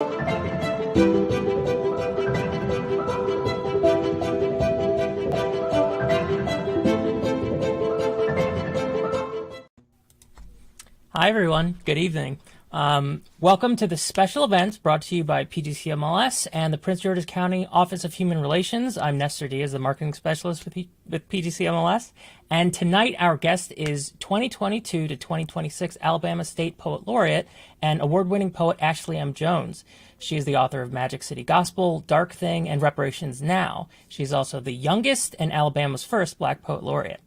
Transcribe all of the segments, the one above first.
Hi, everyone. Good evening. Welcome to this special event brought to you by PGCMLS and the Prince George's County Office of Human Relations. I'm Nestor Diaz, the marketing specialist with PGCMLS. And tonight, our guest is 2022 to 2026 Alabama State Poet Laureate and award-winning poet Ashley M. Jones. She is the author of Magic City Gospel, Dark Thing, and Reparations Now. She's also the youngest and Alabama's first Black Poet Laureate.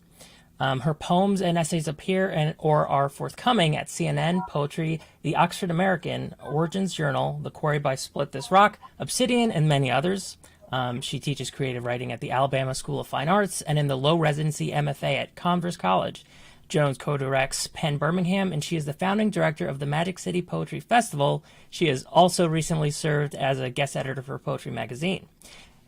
Her poems and essays appear or are forthcoming at CNN, Poetry, The Oxford American, Origins Journal, The Quarry by Split This Rock, Obsidian, and many others. She teaches creative writing at the Alabama School of Fine Arts and in the Low Residency MFA at Converse College. Jones co-directs PEN Birmingham, and she is the founding director of the Magic City Poetry Festival. She has also recently served as a guest editor for Poetry Magazine.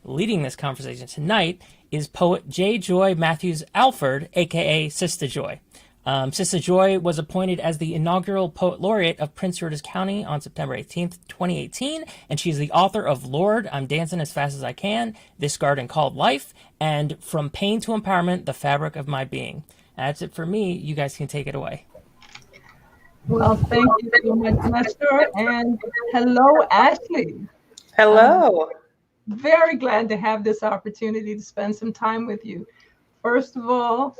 Leading this conversation tonight is poet J. Joy Matthews Alford, aka Sista Joy. Sista Joy was appointed as the inaugural Poet Laureate of Prince George's County on September 18th, 2018, and she's the author of Lord, I'm Dancing as Fast as I Can, This Garden Called Life, and From Pain to Empowerment, The Fabric of My Being. That's it for me. You guys can take it away. Well, thank you so much, Nestor, and hello, Ashley. Hello. Very glad to have this opportunity to spend some time with you. First of all,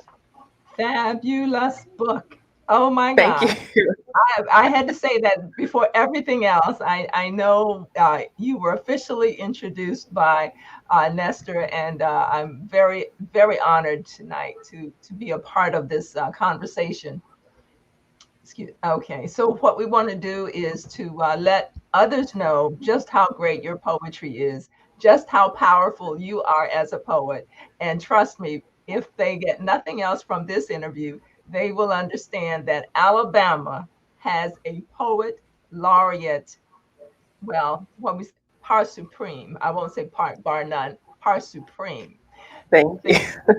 fabulous book. Oh my God. Thank you. I had to say that before everything else. I know you were officially introduced by Nestor, and I'm very, very honored tonight to be a part of this conversation. Okay, so what we want to do is to let others know just how great your poetry is, just how powerful you are as a poet. And trust me, if they get nothing else from this interview, they will understand that Alabama has a poet laureate. Well, what we par supreme. I won't say bar none, par supreme. Thank you. Oh,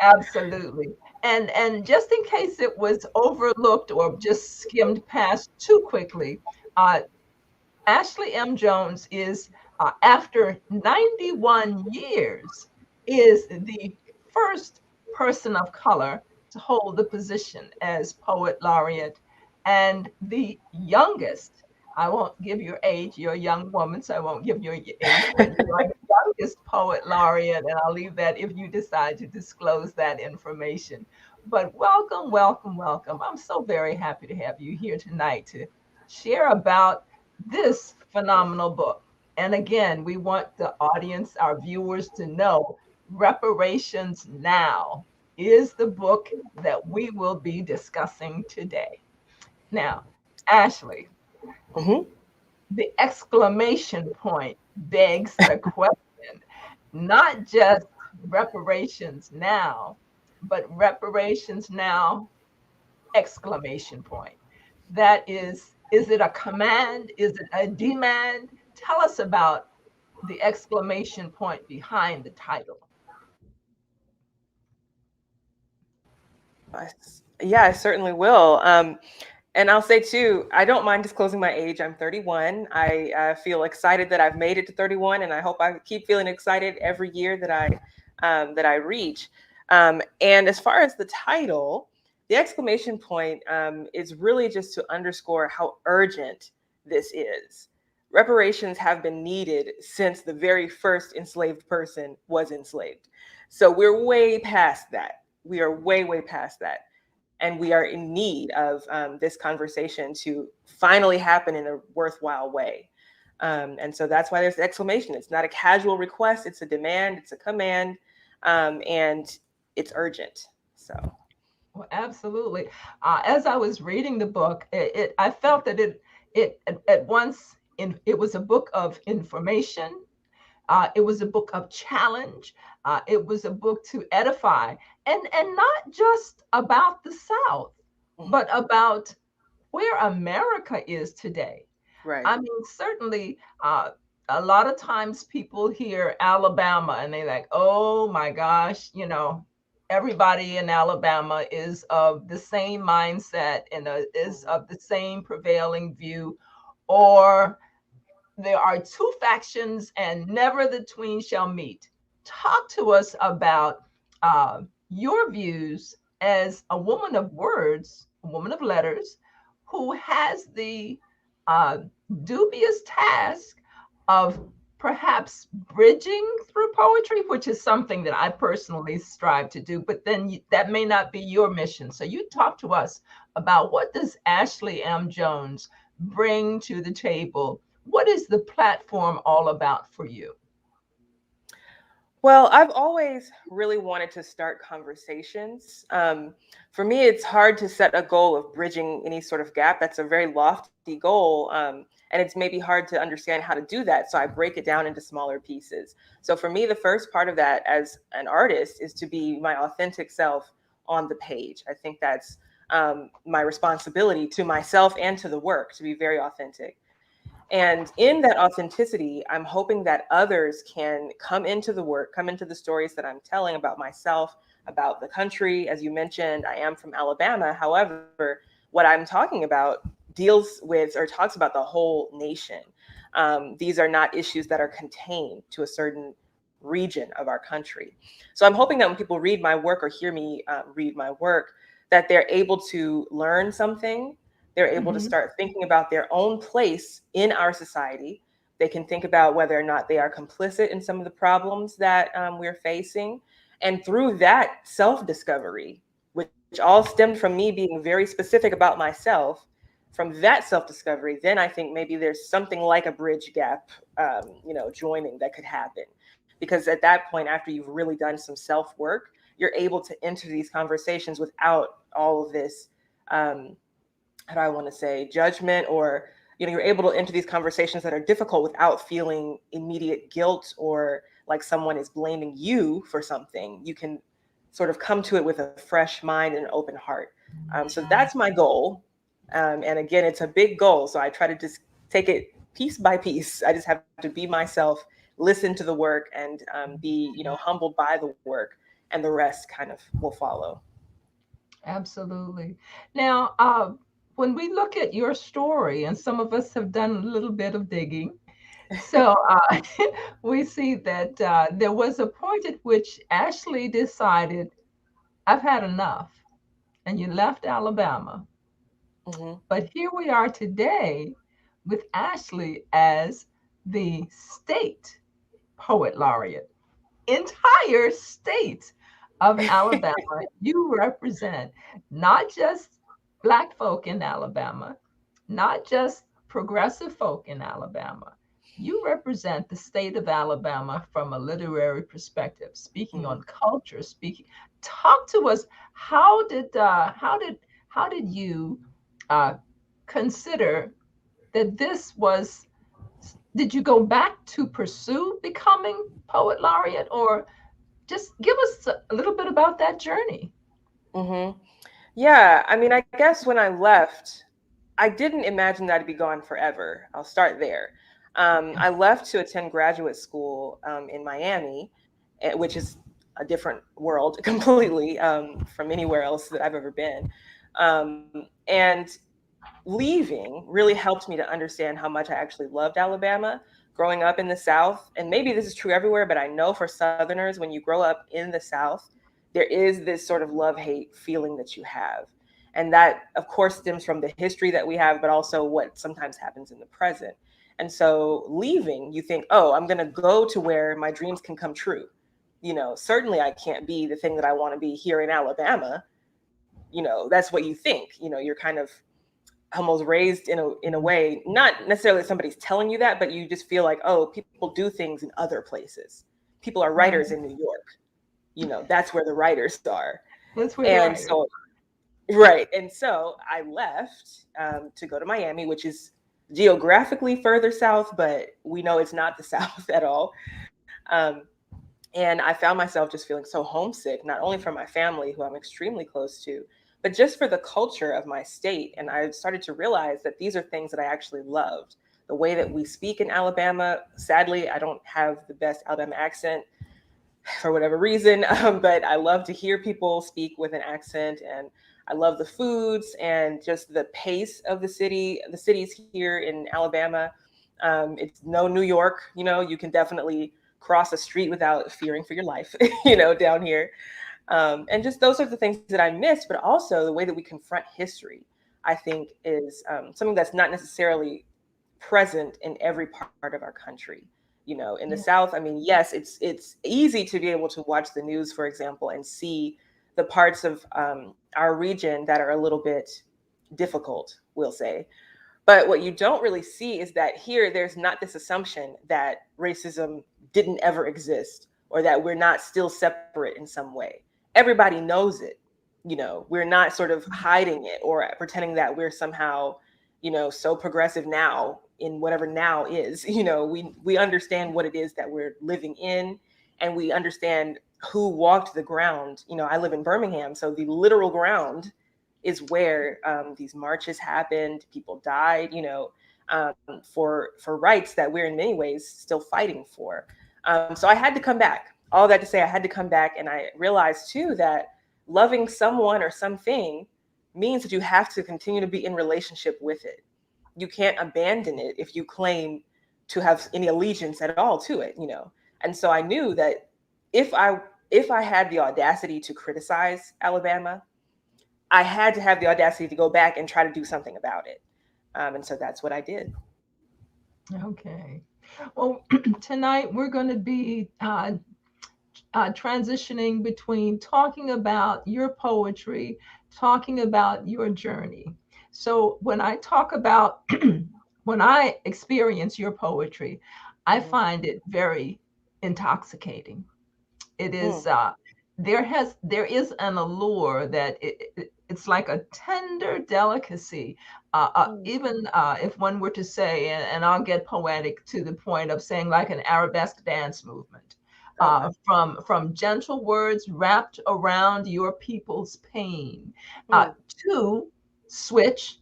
absolutely. And just in case it was overlooked or just skimmed past too quickly, Ashley M. Jones is, after 91 years, is the first person of color to hold the position as Poet Laureate and the youngest. I won't give your age, you're a young woman, so I won't give your age, but you're the youngest Poet Laureate, and I'll leave that if you decide to disclose that information. But welcome, welcome, welcome. I'm so very happy to have you here tonight to share about this phenomenal book. And again, we want the audience, our viewers, to know Reparations Now is the book that we will be discussing today. Now, Ashley, the exclamation point begs the question, not just reparations now, but reparations now, exclamation point. That is it a command? Is it a demand? Tell us about the exclamation point behind the title. Yeah, I certainly will. And I'll say too, I don't mind disclosing my age. I'm 31. I feel excited that I've made it to 31, and I hope I keep feeling excited every year that I reach. And as far as the title, the exclamation point is really just to underscore how urgent this is. Reparations have been needed since the very first enslaved person was enslaved. So we're way past that. We are way, way past that. And we are in need of this conversation to finally happen in a worthwhile way. And so that's why there's the exclamation. It's not a casual request. It's a demand. It's a command. And it's urgent. So. Well, absolutely. As I was reading the book, I felt that it at once, it was a book of information. It was a book of challenge. It was a book to edify, and not just about the South, but about where America is today. Right. I mean, certainly, a lot of times people hear Alabama and they're like, oh my gosh, everybody in Alabama is of the same mindset and is of the same prevailing view, or there are two factions and never the twain shall meet. Talk to us about your views as a woman of words, a woman of letters, who has the uh, dubious task of perhaps bridging through poetry, which is something that I personally strive to do, but then that may not be your mission. So you talk to us about, what does Ashley M. Jones bring to the table? What is the platform all about for you? Well, I've always really wanted to start conversations. For me, it's hard to set a goal of bridging any sort of gap. That's a very lofty goal. And it's maybe hard to understand how to do that. So I break it down into smaller pieces. So for me, the first part of that as an artist is to be my authentic self on the page. I think that's my responsibility to myself and to the work, to be very authentic. And in that authenticity, I'm hoping that others can come into the work, come into the stories that I'm telling about myself, about the country. As you mentioned, I am from Alabama. However, what I'm talking about deals with or talks about the whole nation. These are not issues that are contained to a certain region of our country. So I'm hoping that when people read my work or hear me read my work, that they're able to learn something. They're able to start thinking about their own place in our society. They can think about whether or not they are complicit in some of the problems that we're facing. And through that self-discovery, which all stemmed from me being very specific about myself, from that self-discovery, then I think maybe there's something like a bridge gap, joining that could happen. Because at that point, after you've really done some self-work, you're able to enter these conversations without all of this how do I want to say, judgment, or, you're able to enter these conversations that are difficult without feeling immediate guilt or like someone is blaming you for something. You can sort of come to it with a fresh mind and an open heart. So that's my goal. And again, it's a big goal. So I try to just take it piece by piece. I just have to be myself, listen to the work, and be, humbled by the work, and the rest kind of will follow. Absolutely. Now, when we look at your story, and some of us have done a little bit of digging, so we see that there was a point at which Ashley decided, I've had enough, and you left Alabama. But here we are today with Ashley as the state poet laureate, entire state of Alabama. You represent not just Black folk in Alabama, not just progressive folk in Alabama. You represent the state of Alabama from a literary perspective, speaking on culture, speaking. Talk to us. How did you consider that this was? Did you go back to pursue becoming poet laureate, or just give us a little bit about that journey? Yeah, I mean, I guess when I left, I didn't imagine that I'd be gone forever. I'll start there. I left to attend graduate school in Miami, which is a different world completely from anywhere else that I've ever been. And leaving really helped me to understand how much I actually loved Alabama growing up in the South. And maybe this is true everywhere, but I know for Southerners, when you grow up in the South, there is this sort of love-hate feeling that you have. And that, of course, stems from the history that we have, but also what sometimes happens in the present. And so leaving, you think, oh, I'm going to go to where my dreams can come true. Certainly I can't be the thing that I want to be here in Alabama. That's what you think. You're kind of almost raised in a way, not necessarily somebody's telling you that, but you just feel like, oh, people do things in other places. People are writers in New York. That's where the writers are. That's where and so right. And so I left to go to Miami, which is geographically further south, but we know it's not the South at all. And I found myself just feeling so homesick, not only for my family, who I'm extremely close to, but just for the culture of my state. And I started to realize that these are things that I actually loved. The way that we speak in Alabama, sadly, I don't have the best Alabama accent for whatever reason, but I love to hear people speak with an accent, and I love the foods and just the pace of the cities here in Alabama. It's no New York, you can definitely cross a street without fearing for your life, down here. And just those are the things that I miss, but also the way that we confront history, I think is something that's not necessarily present in every part of our country. In the South, I mean, yes, it's easy to be able to watch the news, for example, and see the parts of our region that are a little bit difficult, we'll say. But what you don't really see is that here, there's not this assumption that racism didn't ever exist or that we're not still separate in some way. Everybody knows it. We're not sort of hiding it or pretending that we're somehow, so progressive now in whatever now is. We understand what it is that we're living in, and we understand who walked the ground. I live in Birmingham, so the literal ground is where these marches happened. People died, for rights that we're in many ways still fighting for. So I had to come back. All that to say, I had to come back, and I realized too that loving someone or something means that you have to continue to be in relationship with it. You can't abandon it if you claim to have any allegiance at all to it, And so I knew that if I had the audacity to criticize Alabama, I had to have the audacity to go back and try to do something about it. And so that's what I did. Okay. Well, tonight we're going to be transitioning between talking about your poetry, talking about your journey. So when I talk about, when I experience your poetry, I find it very intoxicating. It is, there is an allure that it's like a tender delicacy. Even if one were to say, and I'll get poetic to the point of saying like an arabesque dance movement, from gentle words wrapped around your people's pain, to switch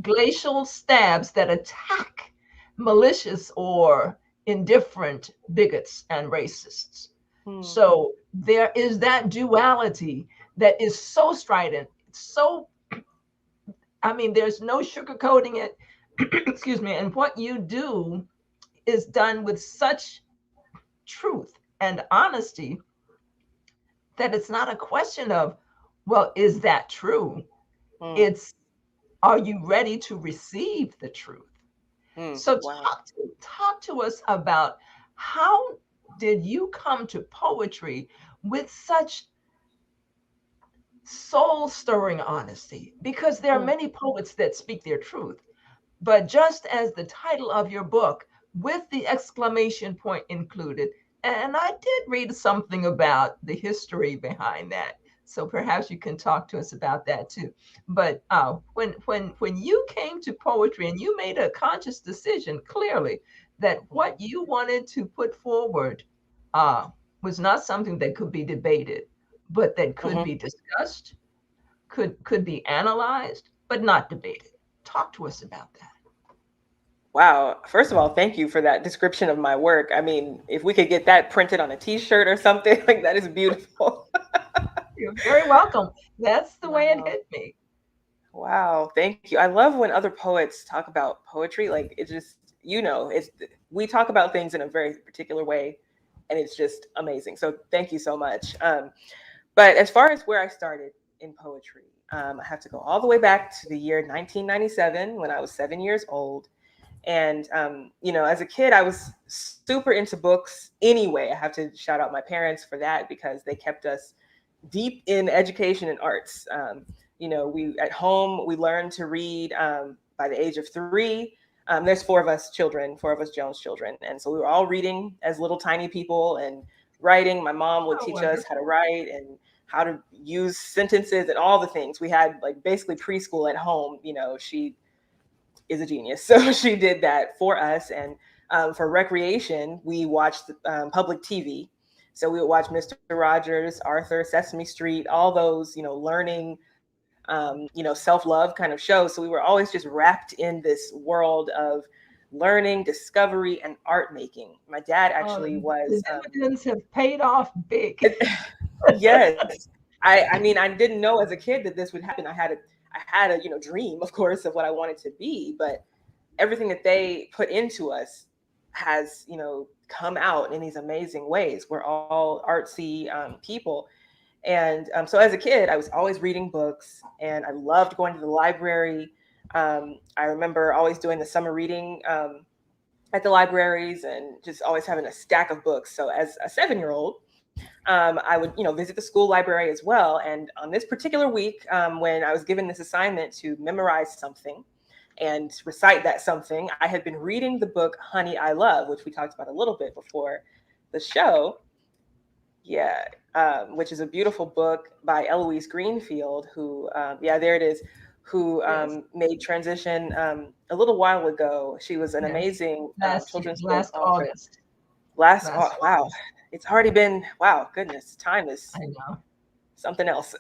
glacial stabs that attack malicious or indifferent bigots and racists. So there is that duality that is so strident, so, I mean, there's no sugarcoating it. Excuse me. And what you do is done with such truth and honesty that it's not a question of, well, is that true? It's, are you ready to receive the truth? So talk to us about, how did you come to poetry with such soul-stirring honesty? Because there are many poets that speak their truth, but just as the title of your book, with the exclamation point included, and I did read something about the history behind that, so perhaps you can talk to us about that too. But when you came to poetry and you made a conscious decision, clearly, that what you wanted to put forward was not something that could be debated, but that could be discussed, could be analyzed, but not debated. Talk to us about that. Wow. First of all, thank you for that description of my work. I mean, if we could get that printed on a t-shirt or something, like, that is beautiful. You're very welcome. That's the way it hit me. Wow. Thank you. I love when other poets talk about poetry. Like, it just, we talk about things in a very particular way, and it's just amazing. So thank you so much. But as far as where I started in poetry, I have to go all the way back to the year 1997 when I was 7 years old. And, as a kid, I was super into books anyway. I have to shout out my parents for that, because they kept us deep in education and arts. We at home, we learned to read by the age of 3. There's 4 of us Jones children. And so we were all reading as little tiny people and writing. My mom would teach us how to write and how to use sentences and all the things. We had like basically preschool at home. She is a genius. So she did that for us. And for recreation, we watched public TV. So we would watch Mr. Rogers, Arthur, Sesame Street, all those, learning, self-love kind of shows. So we were always just wrapped in this world of learning, discovery, and art making. My dad actually was. The dividends have paid off big. Yes. I mean, I didn't know as a kid that this would happen. I had a dream, of course, of what I wanted to be, but everything that they put into us has, you know, come out in these amazing ways. We're all artsy people. And so as a kid, I was always reading books, and I loved going to the library. I remember always doing the summer reading at the libraries, and just always having a stack of books. So as a 7-year-old, I would, you know, visit the school library as well. And on this particular week, when I was given this assignment to memorize something and recite that something, I had been reading the book Honey, I Love, which we talked about a little bit before the show. Yeah, which is a beautiful book by Eloise Greenfield, who, yeah, there it is, who made transition a little while ago. She was an amazing children's book last author. August. Wow, it's already been, wow, goodness, time is something else.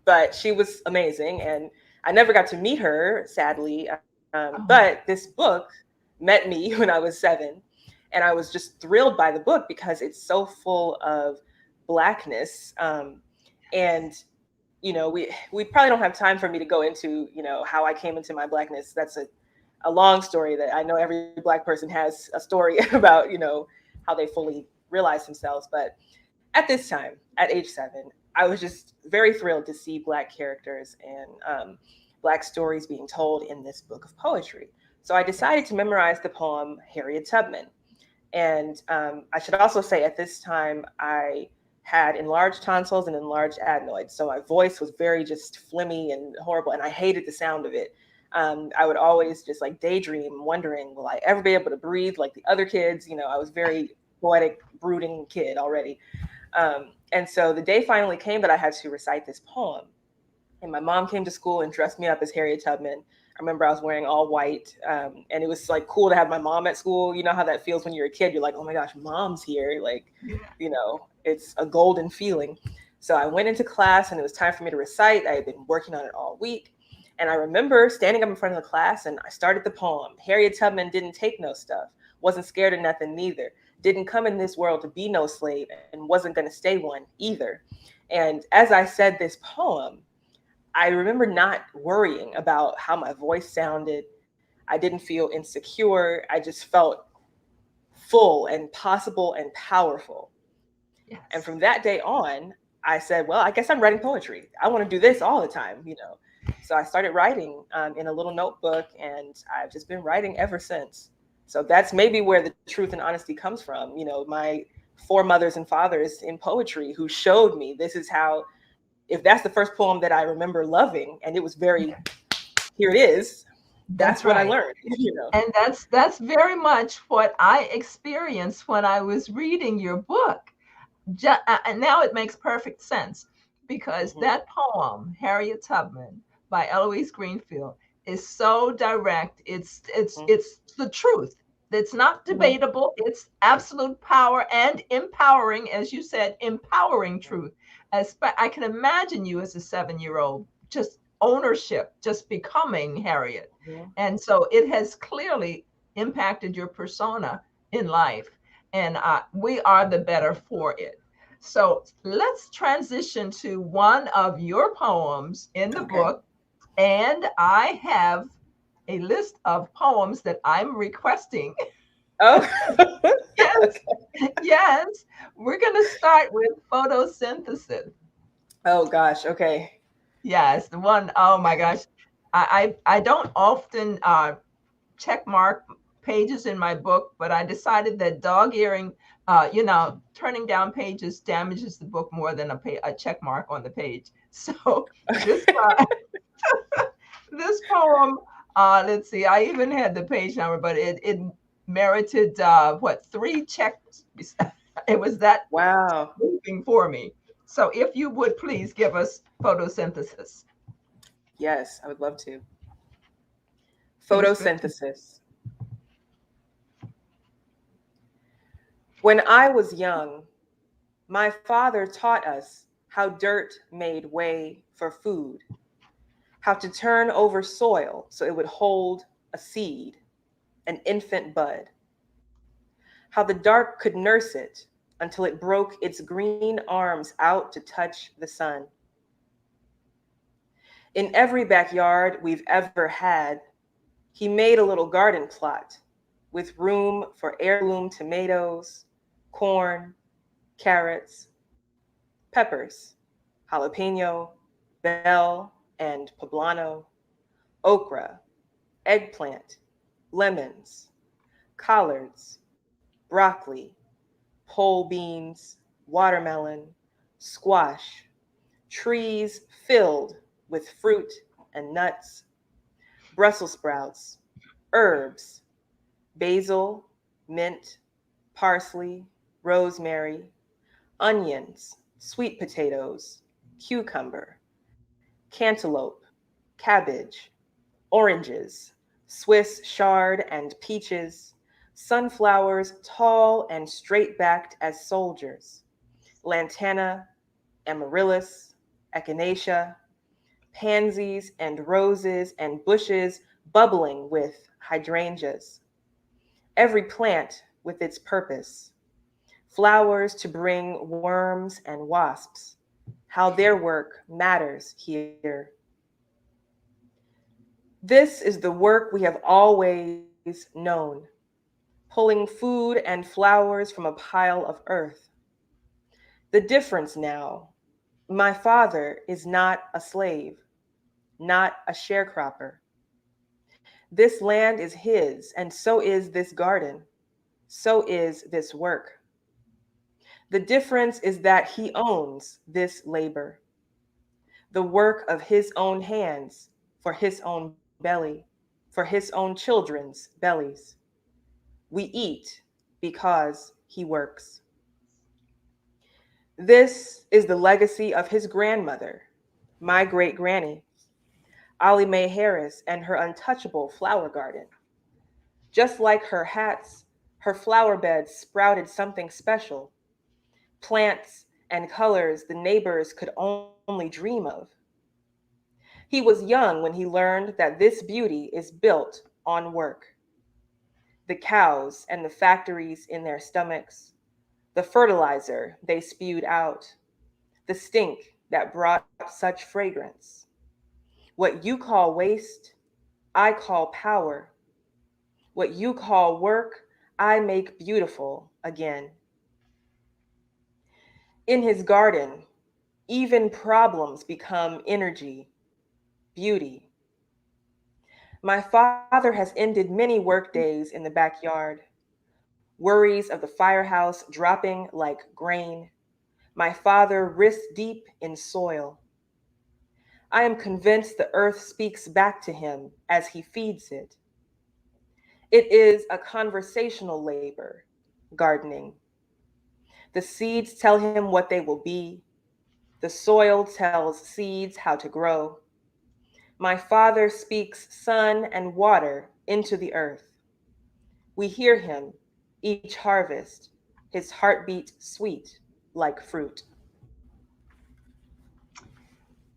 But she was amazing, and I never got to meet her, sadly. But this book met me when I was 7, and I was just thrilled by the book because it's so full of Blackness. And you know, we probably don't have time for me to go into, you know, how I came into my Blackness. That's a long story that I know every Black person has a story about, you know, how they fully realize themselves. But at this time, at age 7, I was just very thrilled to see Black characters and Black stories being told in this book of poetry. So I decided to memorize the poem Harriet Tubman. And I should also say at this time, I had enlarged tonsils and enlarged adenoids. So my voice was very just phlegmy and horrible, and I hated the sound of it. I would always just like daydream, wondering, will I ever be able to breathe like the other kids? You know, I was very poetic, brooding kid already. And so the day finally came that I had to recite this poem. And my mom came to school and dressed me up as Harriet Tubman. I remember I was wearing all white, and it was like cool to have my mom at school. You know how that feels when you're a kid. You're like, oh my gosh, mom's here. Like, you know, it's a golden feeling. So I went into class, and it was time for me to recite. I had been working on it all week. And I remember standing up in front of the class, and I started the poem. Harriet Tubman didn't take no stuff, wasn't scared of nothing neither, didn't come in this world to be no slave, and wasn't going to stay one either. And as I said this poem, I remember not worrying about how my voice sounded. I didn't feel insecure. I just felt full and possible and powerful. Yes. And from that day on, I said, well, I guess I'm writing poetry. I want to do this all the time, you know. So I started writing in a little notebook, and I've just been writing ever since. So that's maybe where the truth and honesty comes from. You know, my 4 mothers and fathers in poetry who showed me this is how, if that's the first poem that I remember loving, and it was very, here it is, that's what I learned. You know? And that's very much what I experienced when I was reading your book. And now it makes perfect sense, because that poem, Harriet Tubman by Eloise Greenfield, is so direct. It's the truth. It's not debatable. It's absolute power and empowering, as you said, empowering truth. I can imagine you as a 7-year-old, just ownership, just becoming Harriet. And so it has clearly impacted your persona in life, and we are the better for it. So let's transition to one of your poems in the book. And I have a list of poems that I'm requesting. Oh, yes. Yes. We're going to start with Photosynthesis. Oh, gosh. Okay. Yes. The one, oh my gosh. I don't often check mark pages in my book, but I decided that dog-earing, turning down pages damages the book more than a check mark on the page. So this this poem, let's see, I even had the page number, but it merited 3 checks. It was that moving for me. So if you would please give us Photosynthesis. Yes, I would love to. Photosynthesis. When I was young, my father taught us how dirt made way for food, how to turn over soil so it would hold a seed, an infant bud, how the dark could nurse it until it broke its green arms out to touch the sun. In every backyard we've ever had, He made a little garden plot with room for heirloom tomatoes, corn, carrots, peppers, jalapeno, bell and poblano, okra, eggplant, lemons, collards, broccoli, pole beans, watermelon, squash, trees filled with fruit and nuts, Brussels sprouts, herbs, basil, mint, parsley, rosemary, onions, sweet potatoes, cucumber, cantaloupe, cabbage, oranges, Swiss chard and peaches, sunflowers tall and straight-backed as soldiers, lantana, amaryllis, echinacea, pansies and roses and bushes bubbling with hydrangeas. Every plant with its purpose, flowers to bring worms and wasps, how their work matters here. This is the work we have always known, pulling food and flowers from a pile of earth. The difference now, my father is not a slave, not a sharecropper. This land is his, and so is this garden, so is this work. The difference is that he owns this labor, the work of his own hands for his own belly, for his own children's bellies. We eat because he works. This is the legacy of his grandmother, my great granny, Ollie Mae Harris, and her untouchable flower garden. Just like her hats, her flower beds sprouted something special, plants and colors the neighbors could only dream of. He was young when he learned that this beauty is built on work. The cows and the factories in their stomachs, the fertilizer they spewed out, the stink that brought such fragrance. What you call waste, I call power. What you call work, I make beautiful again. In his garden, even problems become energy, beauty. My father has ended many work days in the backyard, worries of the firehouse dropping like grain. My father wrist deep in soil. I am convinced the earth speaks back to him as he feeds it. It is a conversational labor, gardening. The seeds tell him what they will be. The soil tells seeds how to grow. My father speaks sun and water into the earth. We hear him each harvest, his heartbeat sweet like fruit.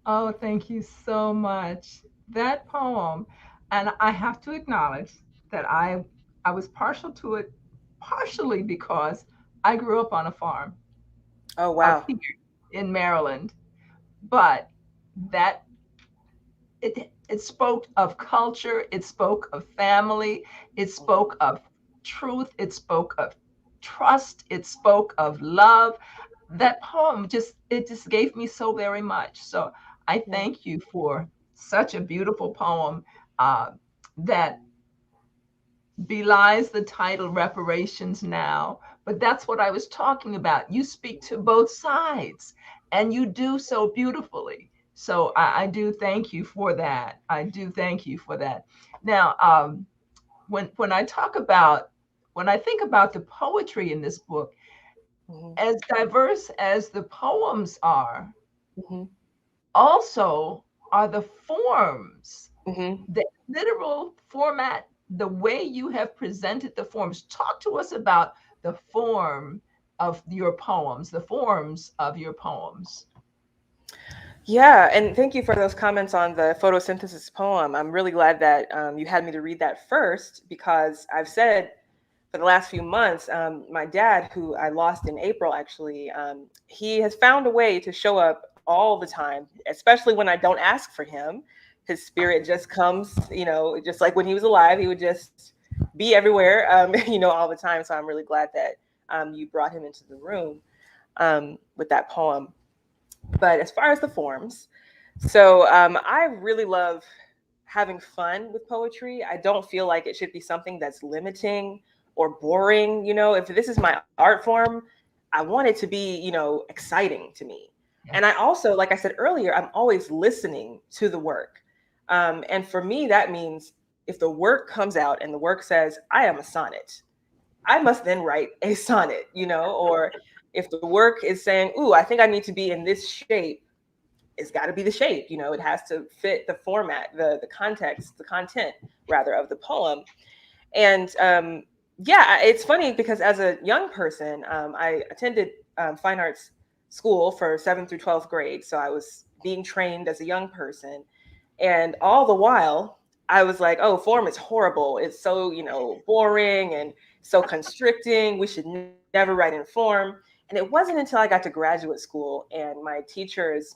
Oh, thank you so much. That poem, and I have to acknowledge that I was partial to it partially because I grew up on a farm Oh, up wow. here in Maryland, but that it spoke of culture, it spoke of family, it spoke of truth, it spoke of trust, it spoke of love. That poem just gave me so very much. So I thank you for such a beautiful poem uh, that belies the title Reparations Now. But that's what I was talking about. You speak to both sides and you do so beautifully. So I do thank you for that. I do thank you for that. Now, when I talk about, when I think about the poetry in this book, Mhm, as diverse as the poems are, mhm, also are the forms, mhm. the literal format, the way you have presented the forms. Talk to us about the form of your poems, the forms of your poems. Yeah, and thank you for those comments on the photosynthesis poem. I'm really glad that you had me to read that first because I've said for the last few months, my dad, who I lost in April, actually, he has found a way to show up all the time, especially when I don't ask for him. his spirit just comes, just like when he was alive, he would just be everywhere, all the time. So I'm really glad that you brought him into the room with that poem. But as far as the forms, so I really love having fun with poetry. I don't feel like it should be something that's limiting or boring. If this is my art form, I want it to be, exciting to me. Yes. And I also, like I said earlier, I'm always listening to the work. And for me, that means if the work comes out and the work says, I am a sonnet, I must then write a sonnet, or if the work is saying, ooh, I think I need to be in this shape, it's got to be the shape, it has to fit the format, the context, the content rather of the poem. And it's funny because as a young person, I attended fine arts school for 7th through 12th grade. So I was being trained as a young person. And all the while I was like, oh, form is horrible. It's so, boring and so constricting. We should never write in form. And it wasn't until I got to graduate school and my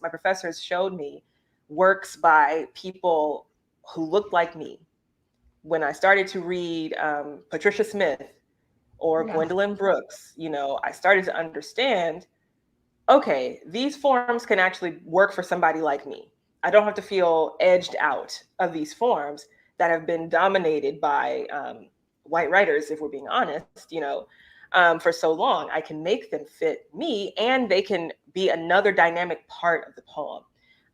professors showed me works by people who looked like me. When I started to read Patricia Smith or Gwendolyn Brooks, I started to understand, okay, these forms can actually work for somebody like me. I don't have to feel edged out of these forms that have been dominated by white writers, if we're being honest, for so long. I can make them fit me and they can be another dynamic part of the poem.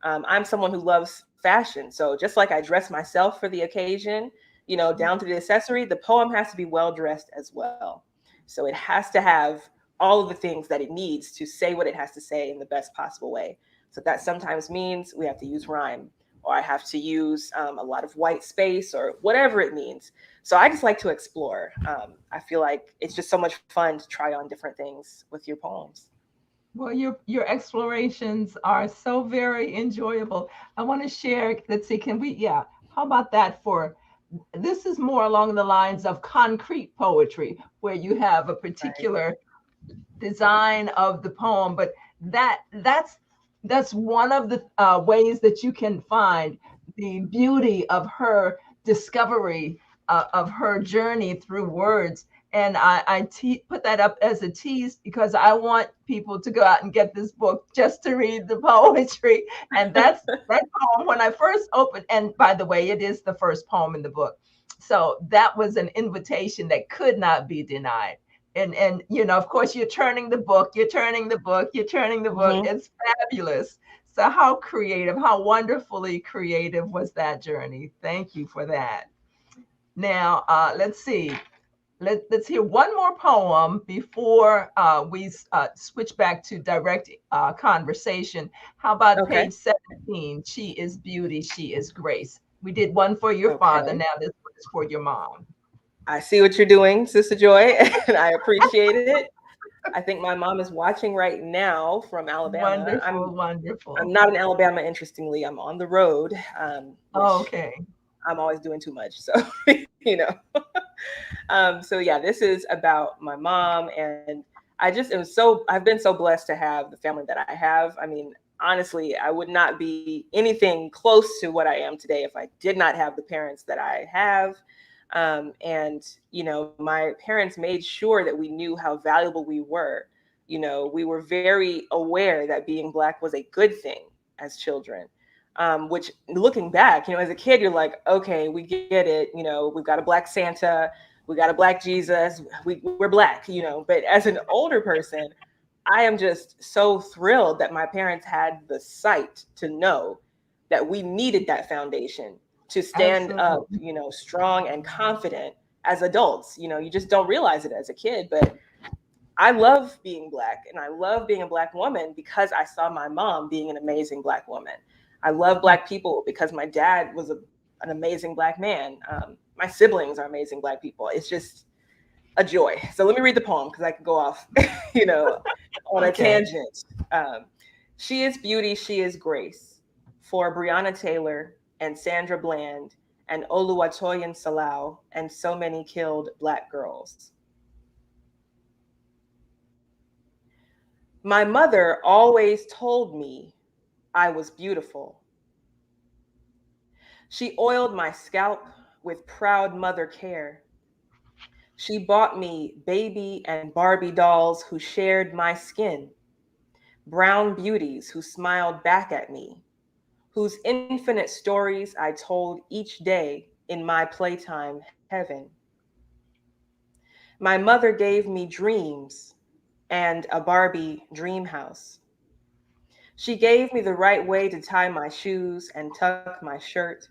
I'm someone who loves fashion. So just like I dress myself for the occasion, down to the accessory, the poem has to be well dressed as well. So it has to have all of the things that it needs to say what it has to say in the best possible way. So that sometimes means we have to use rhyme, or I have to use a lot of white space, or whatever it means. So I just like to explore. I feel like it's just so much fun to try on different things with your poems. Well, your explorations are so very enjoyable. I want to share, let's see, how about that this is more along the lines of concrete poetry, where you have a particular design of the poem, but that's one of the ways that you can find the beauty of her discovery of her journey through words. And I put that up as a tease because I want people to go out and get this book just to read the poetry. And that poem, when I first opened, and by the way, it is the first poem in the book. So that was an invitation that could not be denied. And of course, you're turning the book. Mm-hmm. It's fabulous. So how creative, how wonderfully creative was that journey? Thank you for that. Now, let's see. Let's hear one more poem before we switch back to direct conversation. How about page 17? She is beauty, she is grace. We did one for your father. Now this one is for your mom. I see what you're doing, Sister Joy, and I appreciate it. I think my mom is watching right now from Alabama. Wonderful. I'm not in Alabama, interestingly. I'm on the road. Okay. I'm always doing too much. So, so yeah, this is about my mom. And I've been so blessed to have the family that I have. I mean, honestly, I would not be anything close to what I am today if I did not have the parents that I have. And, my parents made sure that we knew how valuable we were. We were very aware that being Black was a good thing as children, which looking back, as a kid, you're like, okay, we get it. We've got a Black Santa, we got a Black Jesus, we're Black, but as an older person, I am just so thrilled that my parents had the sight to know that we needed that foundation to stand up, strong and confident as adults. You just don't realize it as a kid, but I love being Black and I love being a Black woman because I saw my mom being an amazing Black woman. I love Black people because my dad was an amazing Black man. My siblings are amazing Black people. It's just a joy. So let me read the poem because I could go off, on a tangent. She is beauty, she is grace, for Breonna Taylor and Sandra Bland and Oluwatoyin Salau and so many killed Black girls. My mother always told me I was beautiful. She oiled my scalp with proud mother care. She bought me baby and Barbie dolls who shared my skin, brown beauties who smiled back at me, whose infinite stories I told each day in my playtime heaven. My mother gave me dreams and a Barbie dream house. She gave me the right way to tie my shoes and tuck my shirt.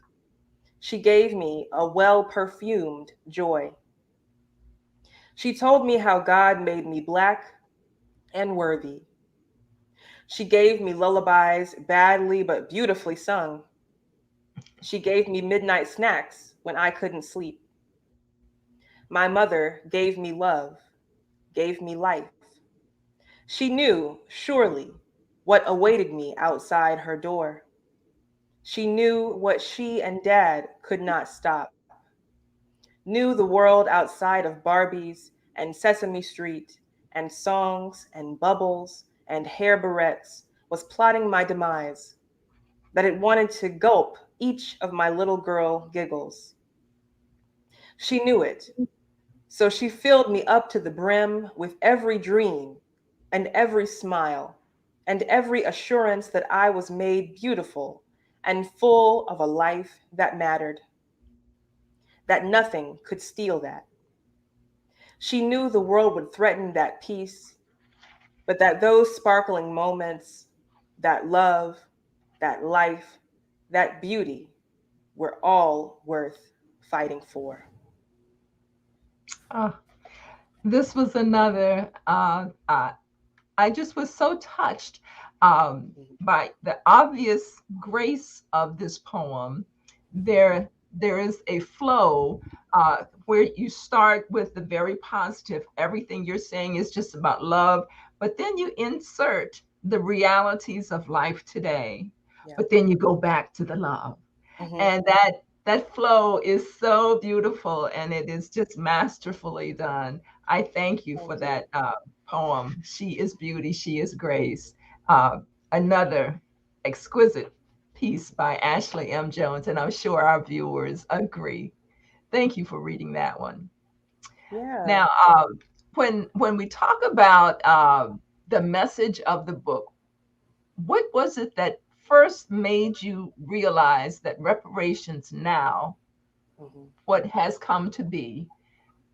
She gave me a well-perfumed joy. She told me how God made me black and worthy. She gave me lullabies, badly but beautifully sung. She gave me midnight snacks when I couldn't sleep. My mother gave me love, gave me life. She knew, surely, what awaited me outside her door. She knew what she and Dad could not stop. Knew the world outside of Barbies and Sesame Street and songs and bubbles and hair barrettes was plotting my demise, that it wanted to gulp each of my little girl giggles. She knew it, so she filled me up to the brim with every dream and every smile and every assurance that I was made beautiful and full of a life that mattered, that nothing could steal that. She knew the world would threaten that peace, but that those sparkling moments, that love, that life, that beauty were all worth fighting for. Oh, this was another. I just was so touched by the obvious grace of this poem. There is a flow where you start with the very positive. Everything you're saying is just about love, but then you insert the realities of life today. Yeah. But then you go back to the love, Mm-hmm. and that flow is so beautiful, and it is just masterfully done. I thank you for that poem. She is beauty, she is grace. Uh, Another exquisite piece by Ashley M. Jones, and I'm sure our viewers agree. Thank you for reading that one. Yeah. Now, when we talk about the message of the book, what was it that first made you realize that reparations now, Mm-hmm. what has come to be,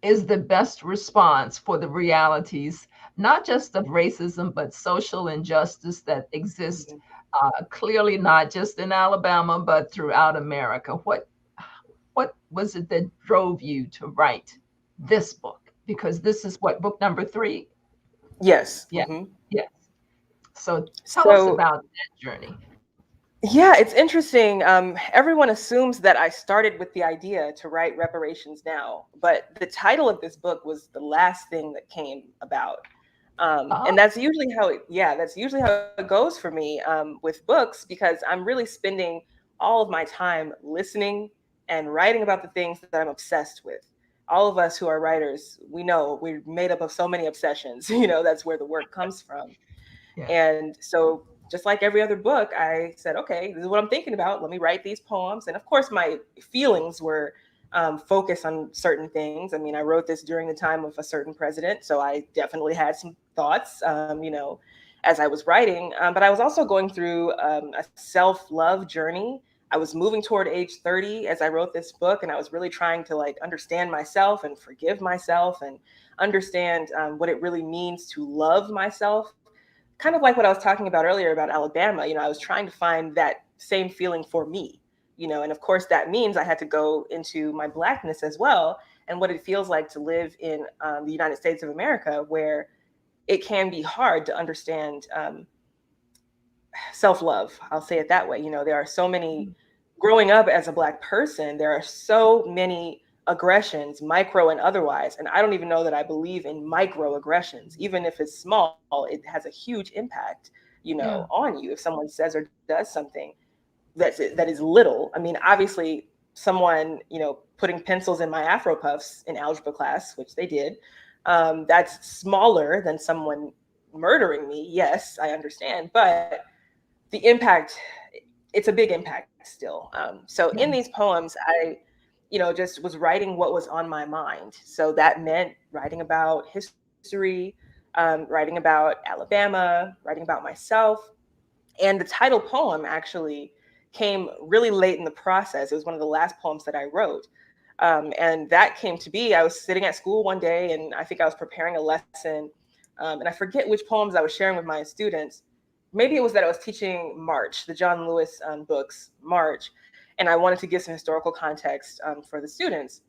is the best response for the realities, not just of racism, but social injustice that exist clearly not just in Alabama, but throughout America? What was it that drove you to write this book? Because this is what, book number 3? Yes. Yeah, Mm-hmm. yes. So tell us So, about that journey. yeah, it's interesting. Everyone assumes that I started with the idea to write Reparations Now, but the title of this book was the last thing that came about. Oh, And that's usually how that's usually how it goes for me with books, because I'm really spending all of my time listening and writing about the things that I'm obsessed with. All of us who are writers, we know we're made up of so many obsessions. That's where the work comes from. yeah. And so, just like every other book, I said, okay, this is what I'm thinking about. Let me write these poems. And of course, my feelings were focused on certain things. I mean, I wrote this during the time of a certain president, so I definitely had some thoughts, as I was writing. But I was also going through a self-love journey. I was moving toward age 30 as I wrote this book, and I was really trying to understand myself and forgive myself and understand what it really means to love myself. Kind of like what I was talking about earlier about Alabama. I was trying to find that same feeling for me, and of course that means I had to go into my Blackness as well, and what it feels like to live in the United States of America, where it can be hard to understand self-love. I'll say it that way. There are so many, growing up as a Black person, there are so many aggressions, micro and otherwise. And I don't even know that I believe in microaggressions. Even if it's small, it has a huge impact, Yeah. on you. If someone says or does something that is little. I mean, obviously, someone, putting pencils in my Afro puffs in algebra class, which they did, that's smaller than someone murdering me. Yes, I understand. But the impact, it's a big impact. still. So in these poems, I, just was writing what was on my mind. So that meant writing about history, writing about Alabama, writing about myself. And the title poem actually came really late in the process. It was one of the last poems that I wrote. And that came to be, I was sitting at school one day and I think I was preparing a lesson. And I forget which poems I was sharing with my students. Maybe it was that I was teaching March, the John Lewis books, March. And I wanted to give some historical context for the students.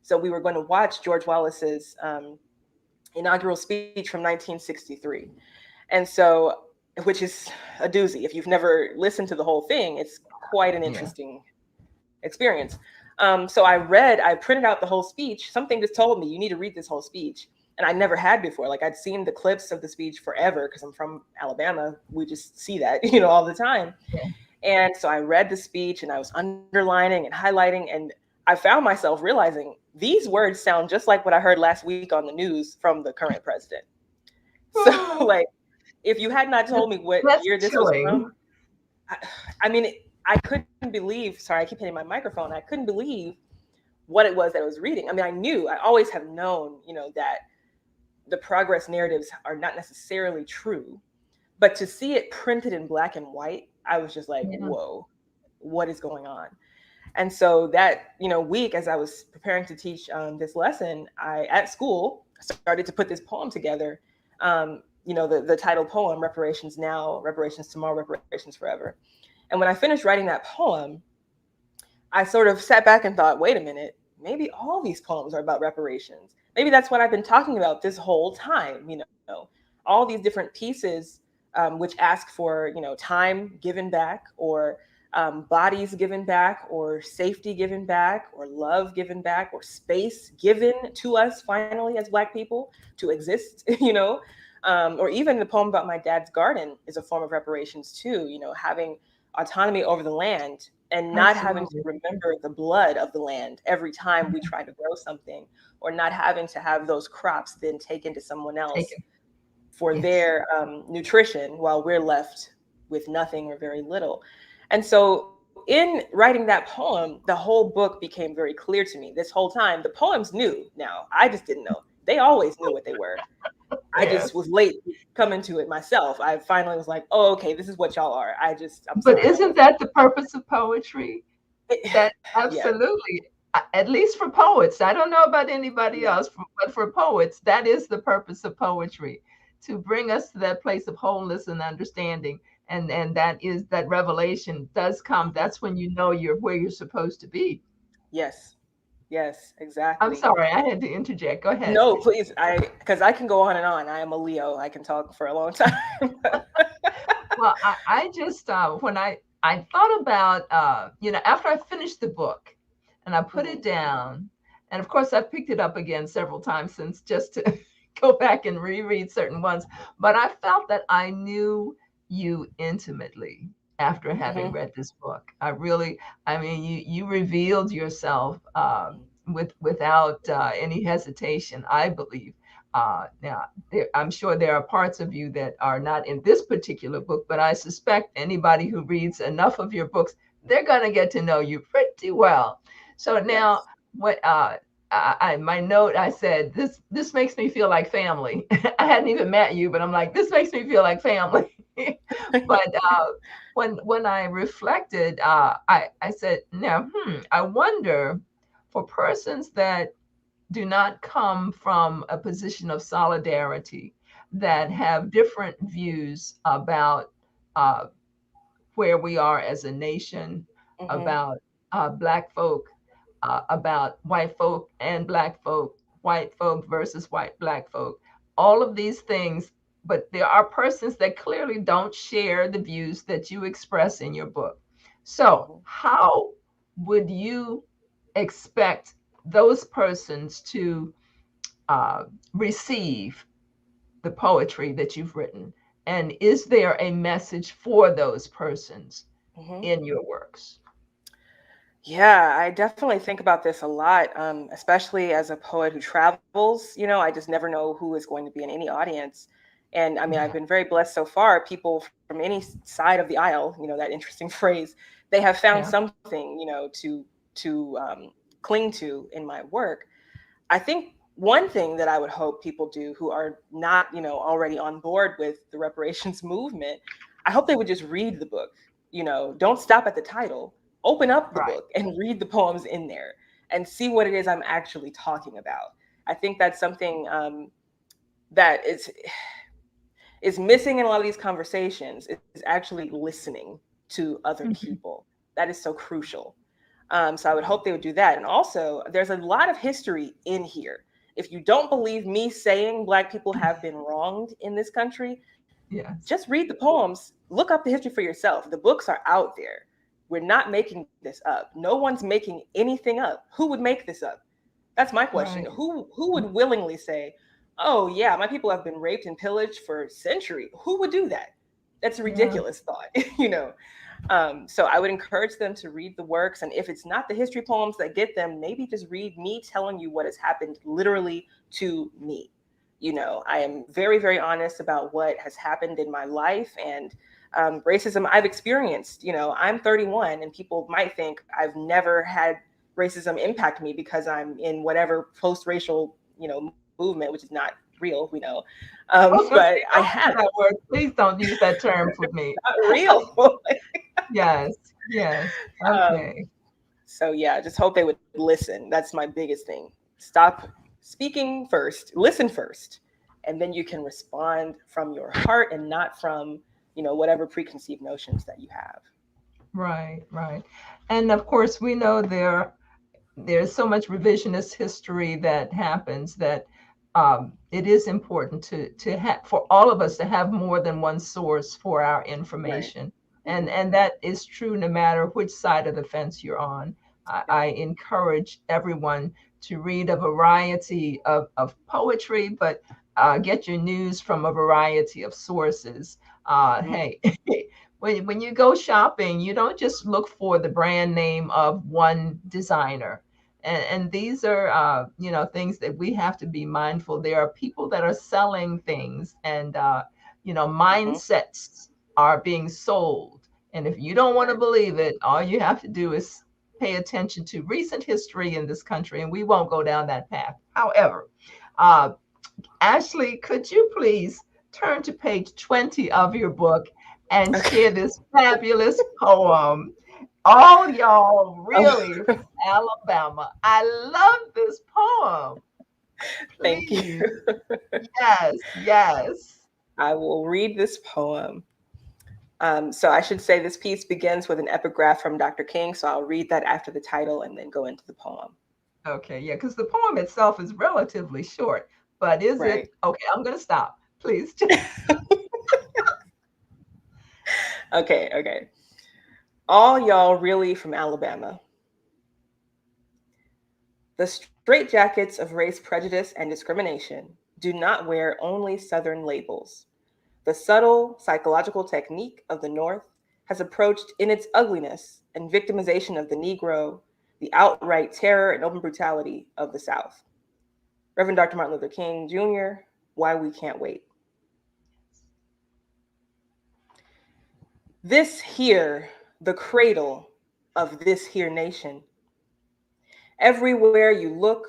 So we were going to watch George Wallace's inaugural speech from 1963. And so, which is a doozy. If you've never listened to the whole thing, it's quite an interesting experience. So I printed out the whole speech. Something just told me, you need to read this whole speech. And I never had before. Like I'd seen the clips of the speech forever because I'm from Alabama. We just see that, all the time. Yeah. And so I read the speech and I was underlining and highlighting. And I found myself realizing these words sound just like what I heard last week on the news from the current president. So like, if you had not told me what year this was from, I couldn't believe, sorry, I keep hitting my microphone. I couldn't believe what it was that I was reading. I mean, I always have known, that the progress narratives are not necessarily true, but to see it printed in black and white, I was just like, whoa, what is going on? And so that, week, as I was preparing to teach this lesson, at school, started to put this poem together. The title poem, Reparations Now, Reparations Tomorrow, Reparations Forever. And when I finished writing that poem, I sort of sat back and thought, wait a minute, maybe all these poems are about reparations. Maybe that's what I've been talking about this whole time, all these different pieces which ask for, time given back, or bodies given back, or safety given back, or love given back, or space given to us finally as Black people to exist, or even the poem about my dad's garden is a form of reparations too, having autonomy over the land and not having to remember the blood of the land every time we try to grow something, or not having to have those crops then taken to someone else for their nutrition while we're left with nothing or very little. And so in writing that poem, the whole book became very clear to me this whole time. The poems knew now. I just didn't know. They always knew what they were. I just was late coming to it myself. I finally was like, oh, okay, this is what y'all are. I'm But sorry. Isn't that the purpose of poetry? That absolutely, at least for poets. I don't know about anybody else, but for poets, that is the purpose of poetry, to bring us to that place of wholeness and understanding. And that is that revelation does come. That's when you know you're where you're supposed to be. Yes, exactly. I'm sorry, I had to interject. Go ahead. No, please. Because I can go on and on. I am a Leo. I can talk for a long time. Well, I just when I thought about after I finished the book and I put it down, and of course I picked it up again several times since, just to go back and reread certain ones, but I felt that I knew you intimately after having read this book. You revealed yourself without any hesitation, I believe. Now, I'm sure there are parts of you that are not in this particular book, but I suspect anybody who reads enough of your books, they're going to get to know you pretty well. So now, what my note, I said, this makes me feel like family. I hadn't even met you, but I'm like, this makes me feel like family. But when I reflected, I said, now, I wonder, for persons that do not come from a position of solidarity, that have different views about where we are as a nation, about Black folk, about white folk and Black folk, white folk versus Black folk, all of these things. But there are persons that clearly don't share the views that you express in your book. So how would you expect those persons to receive the poetry that you've written? And is there a message for those persons in your works? Yeah, I definitely think about this a lot, especially as a poet who travels. I just never know who is going to be in any audience. And I mean, I've been very blessed so far. People from any side of the aisle, that interesting phrase, they have found something, to cling to in my work. I think one thing that I would hope people do who are not, already on board with the reparations movement, I hope they would just read the book. Don't stop at the title. Open up the book and read the poems in there and see what it is I'm actually talking about. I think that's something that is missing in a lot of these conversations, is actually listening to other people. That is so crucial. So I would hope they would do that. And also, there's a lot of history in here. If you don't believe me saying Black people have been wronged in this country, just read the poems, look up the history for yourself. The books are out there. We're not making this up. No one's making anything up. Who would make this up? That's my question. Who would willingly say, oh yeah, my people have been raped and pillaged for centuries? Who would do that? That's a ridiculous thought, So I would encourage them to read the works. And if it's not the history poems that get them, maybe just read me telling you what has happened literally to me. I am very, very honest about what has happened in my life and racism I've experienced. I'm 31 and people might think I've never had racism impact me because I'm in whatever post-racial, movement, which is not real, we know. But I have. That word. Please don't use that term for me. Not real. Yes. Okay. So yeah, just hope they would listen. That's my biggest thing. Stop speaking first, listen first, and then you can respond from your heart and not from, whatever preconceived notions that you have. Right. And of course, we know there's so much revisionist history that happens that it is important to have, for all of us to have more than one source for our information. And that is true no matter which side of the fence you're on. I encourage everyone to read a variety of poetry, but get your news from a variety of sources. Hey, when you go shopping, you don't just look for the brand name of one designer. And these are, things that we have to be mindful. There are people that are selling things and, mindsets are being sold. And if you don't want to believe it, all you have to do is pay attention to recent history in this country, and we won't go down that path. However, Ashley, could you please turn to page 20 of your book and share this fabulous poem? All y'all really from Alabama. I love this poem. Please. Thank you. Yes. I will read this poem. So I should say this piece begins with an epigraph from Dr. King. So I'll read that after the title and then go into the poem. Okay, yeah, because the poem itself is relatively short, but is it? Okay, I'm going to stop. Please. Okay. All y'all really from Alabama. The straitjackets of race prejudice and discrimination do not wear only Southern labels. The subtle psychological technique of the North has approached in its ugliness and victimization of the Negro the outright terror and open brutality of the South. Reverend Dr. Martin Luther King Jr., Why We Can't Wait. This here, the cradle of this here nation. Everywhere you look,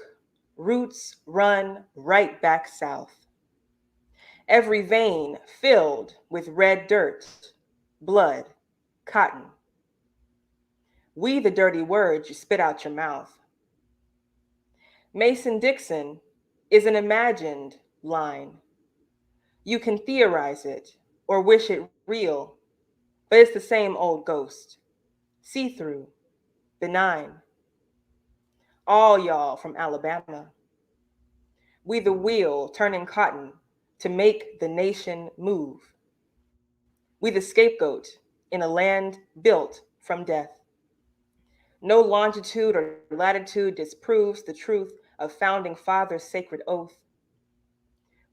roots run right back south. Every vein filled with red dirt, blood, cotton. We the dirty words you spit out your mouth. Mason-Dixon is an imagined line. You can theorize it or wish it real, but it's the same old ghost. See-through, benign. All y'all from Alabama. We the wheel turning cotton to make the nation move. We the scapegoat in a land built from death. No longitude or latitude disproves the truth of founding fathers' sacred oath.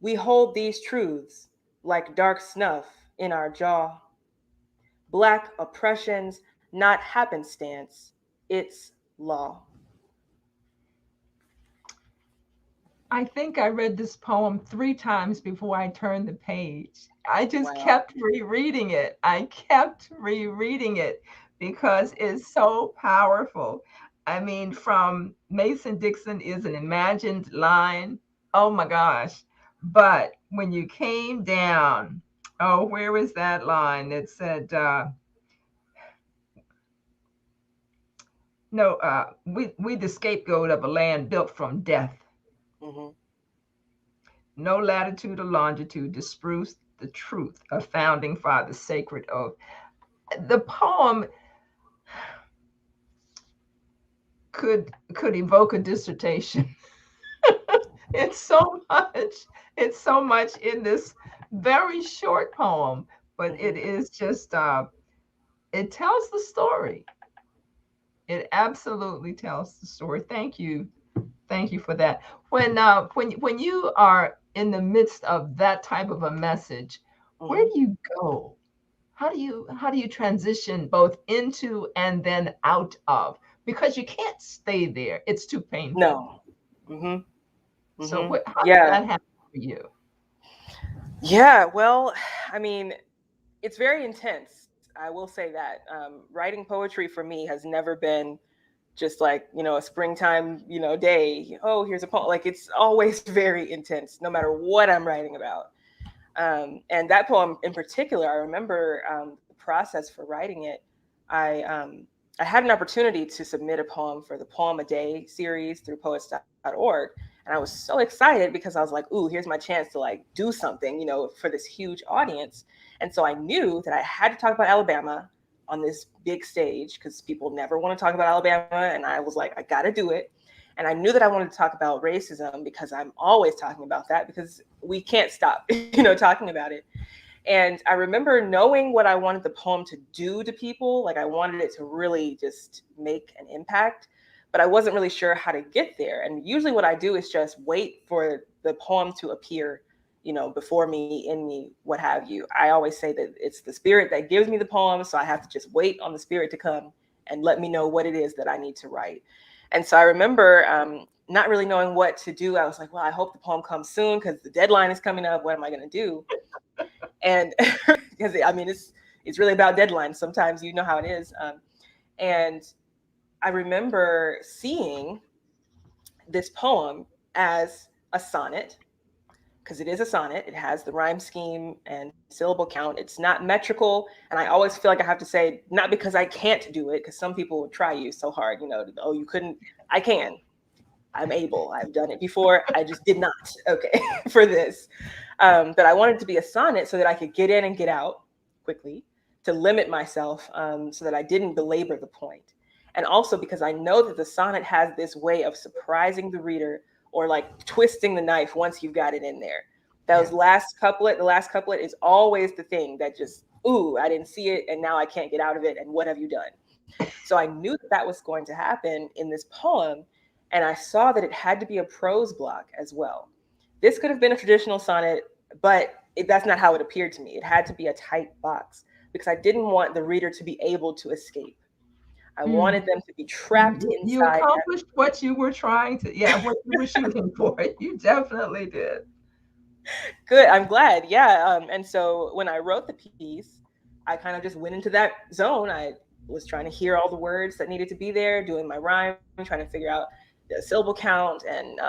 We hold these truths like dark snuff in our jaw. Black oppression's not happenstance, it's law. I think I read this poem 3 times before I turned the page. I just Wow. kept rereading it. I kept rereading it because it's so powerful. I mean, from Mason Dixon is an imagined line. Oh my gosh. But when you came down, oh, where was that line that said, no, we the scapegoat of a land built from death. Hmm. No latitude or longitude to spruce the truth of founding father's sacred oath. The poem could evoke a dissertation. it's so much, it's so much in this very short poem, but it is just it tells the story. It absolutely tells the story. Thank you for that. When you are in the midst of that type of a message, where Hmm. do you go? How do you transition both into and then out of? Because you can't stay there. It's too painful. No. Hmm. So Hmm. how did Yeah. that happen for you? Yeah. Well, I mean, it's very intense. I will say that writing poetry for me has never been just like, a springtime, day. Oh, here's a poem. Like it's always very intense, no matter what I'm writing about. And that poem in particular, I remember the process for writing it. I um, I had an opportunity to submit a poem for the Poem a Day series through poets.org. And I was so excited because I was like, ooh, here's my chance to like do something, for this huge audience. And so I knew that I had to talk about Alabama on this big stage because people never want to talk about Alabama. And I was like, I got to do it. And I knew that I wanted to talk about racism because I'm always talking about that because we can't stop, talking about it. And I remember knowing what I wanted the poem to do to people. Like I wanted it to really just make an impact, but I wasn't really sure how to get there. And usually what I do is just wait for the poem to appear, before me, in me, what have you. I always say that it's the spirit that gives me the poem. So I have to just wait on the spirit to come and let me know what it is that I need to write. And so I remember not really knowing what to do. I was like, well, I hope the poem comes soon because the deadline is coming up. What am I going to do? And because I mean, it's really about deadlines. Sometimes you know how it is. And I remember seeing this poem as a sonnet because it is a sonnet. It has the rhyme scheme and syllable count. It's not metrical. And I always feel like I have to say, not because I can't do it, because some people would try you so hard, oh, you couldn't. I can. I'm able. I've done it before. I just did not. Okay, for this. But I wanted to be a sonnet so that I could get in and get out quickly, to limit myself so that I didn't belabor the point. And also because I know that the sonnet has this way of surprising the reader or like twisting the knife once you've got it in there. Those Yes. the last couplet is always the thing that just, ooh, I didn't see it and now I can't get out of it. And what have you done? So I knew that that was going to happen in this poem. And I saw that it had to be a prose block as well. This could have been a traditional sonnet, but that's not how it appeared to me. It had to be a tight box because I didn't want the reader to be able to escape. I Mm. wanted them to be trapped You inside that. accomplished what you were trying to, yeah, what you were shooting for. You definitely did. Good. I'm glad. Yeah. And so when I wrote the piece, I kind of just went into that zone. I was trying to hear all the words that needed to be there, doing my rhyme, trying to figure out the syllable count. And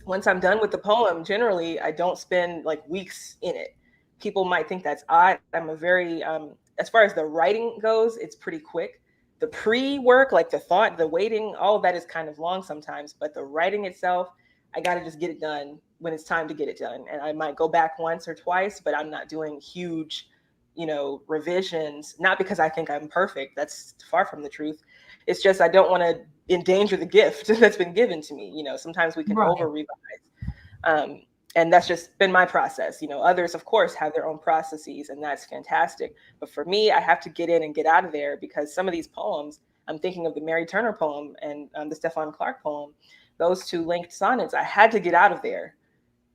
once I'm done with the poem, generally I don't spend like weeks in it. People might think that's odd. I'm a very, as far as the writing goes, it's pretty quick. The pre work, like the thought, the waiting, all of that is kind of long sometimes. But the writing itself, I got to just get it done when it's time to get it done. And I might go back once or twice, but I'm not doing huge, revisions, not because I think I'm perfect. That's far from the truth. It's just I don't want to endanger the gift that's been given to me. Sometimes we can Right. over revise. Um, and that's just been my process. Others, of course, have their own processes, and that's fantastic. But for me, I have to get in and get out of there because some of these poems, I'm thinking of the Mary Turner poem and the Stephon Clark poem, those two linked sonnets, I had to get out of there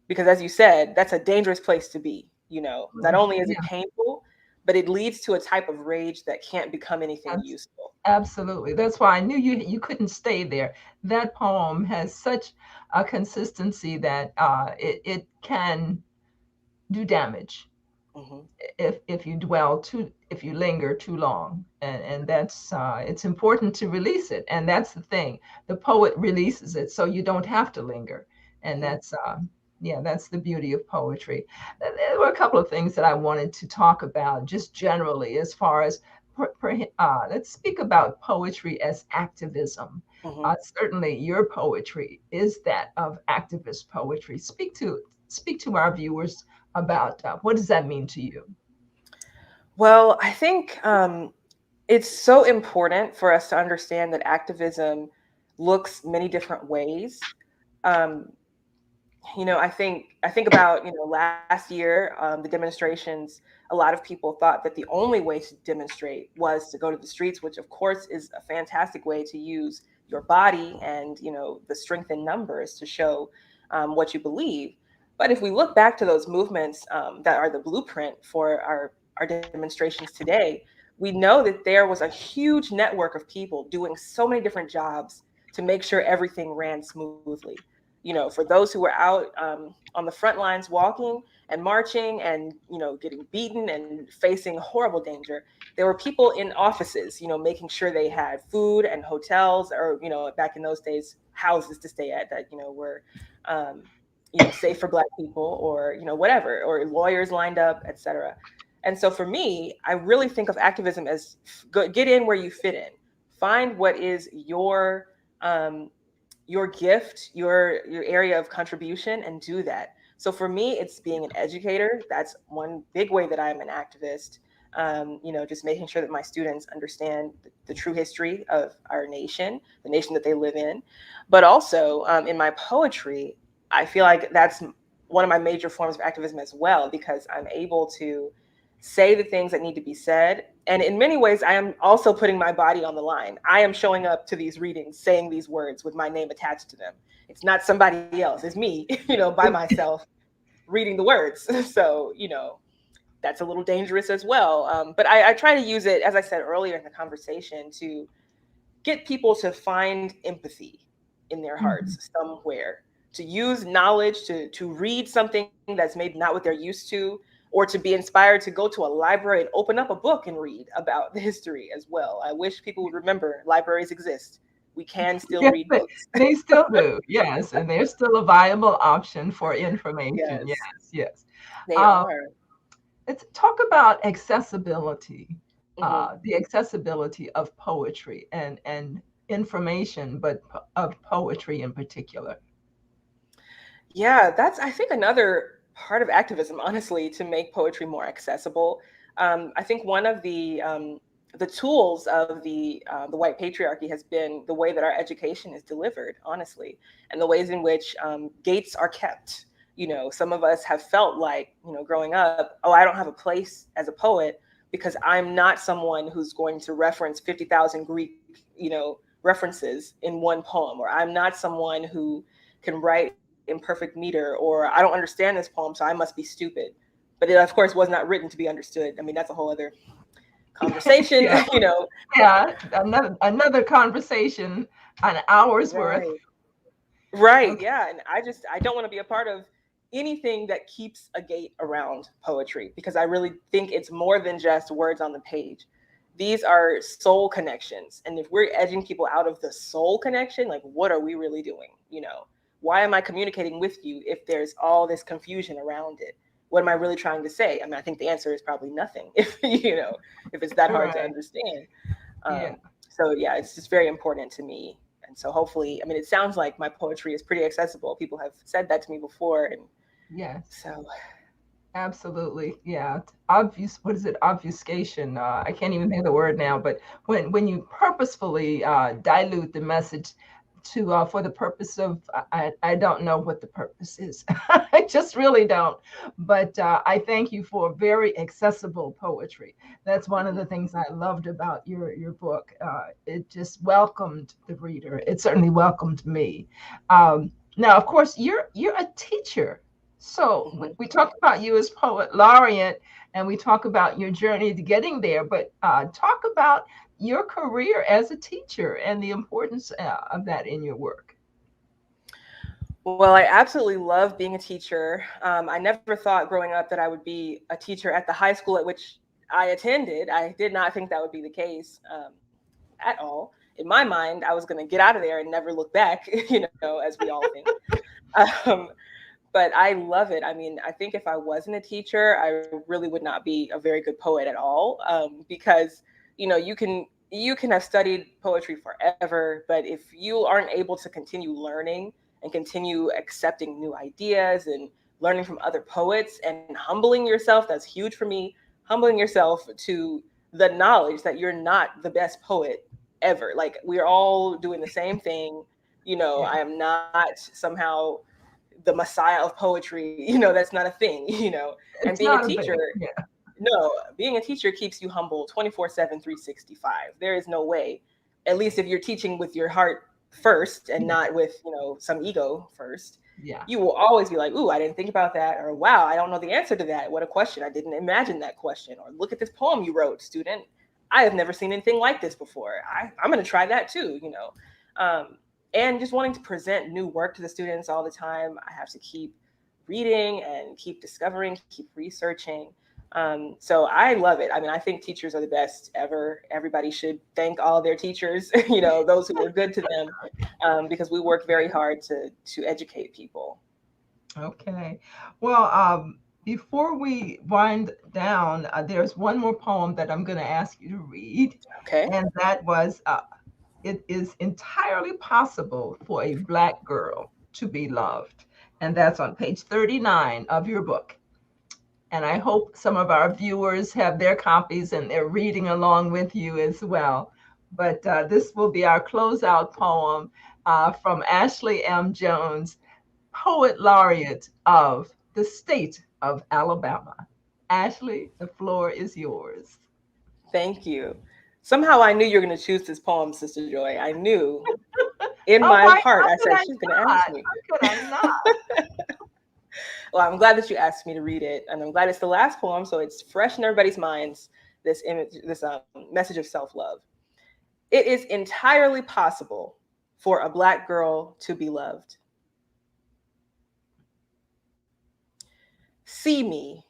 because, as you said, that's a dangerous place to be. Not only is it Yeah. painful, but it leads to a type of rage that can't become anything useful. Absolutely. That's why I knew you couldn't stay there. That poem has such a consistency that it can do damage Hmm. if you dwell too, if you linger too long, and that's it's important to release it, and that's the thing. The poet releases it so you don't have to linger, and Hmm. that's yeah, that's the beauty of poetry. There were a couple of things that I wanted to talk about just generally as far as let's speak about poetry as activism. Hmm. Certainly your poetry is that of activist poetry. Speak to our viewers about what does that mean to you? Well, I think it's so important for us to understand that activism looks many different ways. Um, I think about last year, the demonstrations. A lot of people thought that the only way to demonstrate was to go to the streets, which of course is a fantastic way to use your body and the strength in numbers to show what you believe. But if we look back to those movements that are the blueprint for our demonstrations today, we know that there was a huge network of people doing so many different jobs to make sure everything ran smoothly. For those who were out on the front lines walking and marching and getting beaten and facing horrible danger, there were people in offices making sure they had food and hotels, or back in those days, houses to stay at that were um, safe for Black people, or whatever, or lawyers lined up, etc. And so for me, I really think of activism as get in where you fit in, find what is um, your gift, your area of contribution, and do that. So for me, it's being an educator. That's one big way that I'm an activist. Just making sure that my students understand the true history of our nation, the nation that they live in. But also in my poetry, I feel like that's one of my major forms of activism as well, because I'm able to say the things that need to be said. And in many ways, I am also putting my body on the line. I am showing up to these readings, saying these words with my name attached to them. It's not somebody else, it's me, by myself reading the words. So, that's a little dangerous as well. But I try to use it, as I said earlier in the conversation, to get people to find empathy in their Mhm. hearts somewhere, to use knowledge, to read something that's maybe not what they're used to, or to be inspired to go to a library and open up a book and read about the history as well. I wish people would remember libraries exist. We can still Yes, read books. they still do. Yes, and they're still a viable option for information. Yes, Yes, yes. they Um, are. let's talk about accessibility, Hmm. the accessibility of poetry and information, but of poetry in particular. Yeah, that's, I think, another part of activism, honestly, to make poetry more accessible. I think one of the tools of the white patriarchy has been the way that our education is delivered, honestly, and the ways in which gates are kept. Some of us have felt like, growing up, oh, I don't have a place as a poet because I'm not someone who's going to reference 50,000 Greek, references in one poem, or I'm not someone who can write in perfect meter, or I don't understand this poem, so I must be stupid. But it, of course, was not written to be understood. I mean, that's a whole other conversation, Yeah, you know. yeah. Another conversation, an hour's worth. Right. Right. Okay. Yeah. And I don't want to be a part of anything that keeps a gate around poetry, because I really think it's more than just words on the page. These are soul connections. And if we're edging people out of the soul connection, like, what are we really doing? Why am I communicating with you if there's all this confusion around it? What am I really trying to say? I mean, I think the answer is probably nothing if, if it's that hard to Right. understand. Yeah. So yeah, it's just very important to me. And so hopefully, I mean, it sounds like my poetry is pretty accessible. People have said that to me before. And Yes. so, Absolutely. Yeah. Obvious. What is it? Obfuscation. I can't even think of the word now. But when you purposefully dilute the message to for the purpose of I don't know what the purpose is. I just really don't. But I thank you for very accessible poetry. That's one of mhm. the things I loved about your book. It just welcomed the reader. It certainly welcomed me. Now, of course, you're a teacher. So Mhm. we talk about you as poet laureate, and we talk about your journey to getting there. But talk about your career as a teacher and the importance of that in your work. Well, I absolutely love being a teacher. I never thought growing up that I would be a teacher at the high school at which I attended. I did not think that would be the case at all. In my mind, I was going to get out of there and never look back, as we all think. Um, but I love it. I mean, I think if I wasn't a teacher, I really would not be a very good poet at all, because you can have studied poetry forever, but if you aren't able to continue learning and continue accepting new ideas and learning from other poets and humbling yourself, that's huge for me. Humbling yourself to the knowledge that you're not the best poet ever. Like, we're all doing the same thing. Yeah. I am not somehow the messiah of poetry. That's not a thing. And It's being a not a teacher, thing. Yeah. no, being a teacher keeps you humble 24/7, 365. There is no way, at least if you're teaching with your heart first and not with, some ego first, Yeah. you will always be like, ooh, I didn't think about that. Or wow, I don't know the answer to that. What a question. I didn't imagine that question. Or look at this poem you wrote, student. I have never seen anything like this before. I'm going to try that too, and just wanting to present new work to the students all the time. I have to keep reading and keep discovering, keep researching. So I love it. I mean, I think teachers are the best ever. Everybody should thank all their teachers, those who were good to them, because we work very hard to educate people. Okay. Well, before we wind down, there's one more poem that I'm going to ask you to read, Okay. and that was it is entirely possible for a Black girl to be loved. And that's on page 39 of your book. And I hope some of our viewers have their copies and they're reading along with you as well. But this will be our closeout poem from Ashley M. Jones, Poet Laureate of the state of Alabama. Ashley, the floor is yours. Thank you. Somehow I knew you were going to choose this poem, Sister Joy. I knew in Oh, my why? heart, How I could said, I she's going to not? ask me. How could I not? Well, I'm glad that you asked me to read it. And I'm glad it's the last poem, so it's fresh in everybody's minds, this image, this message of self-love. It is entirely possible for a Black girl to be loved. See me,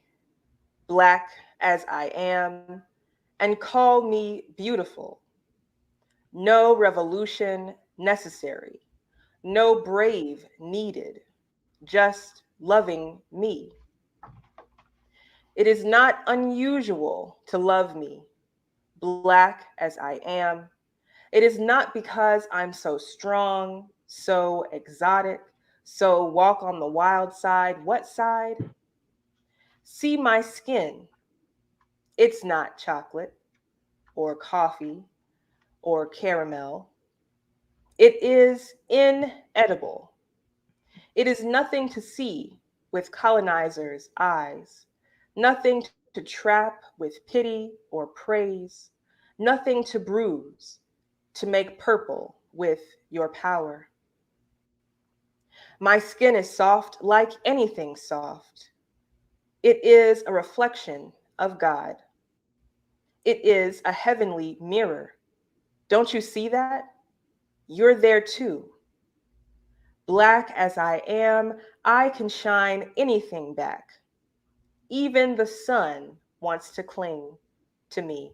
Black as I am, and call me beautiful. No revolution necessary, no brave needed, just loving me. It is not unusual to love me, Black as I am. It is not because I'm so strong, so exotic, so walk on the wild side. What side? See my skin. It's not chocolate or coffee or caramel. It is inedible. It is nothing to see with colonizers' eyes, nothing to trap with pity or praise, nothing to bruise, to make purple with your power. My skin is soft like anything soft. It is a reflection of God. It is a heavenly mirror. Don't you see that? You're there too. Black as I am, I can shine anything back. Even the sun wants to cling to me.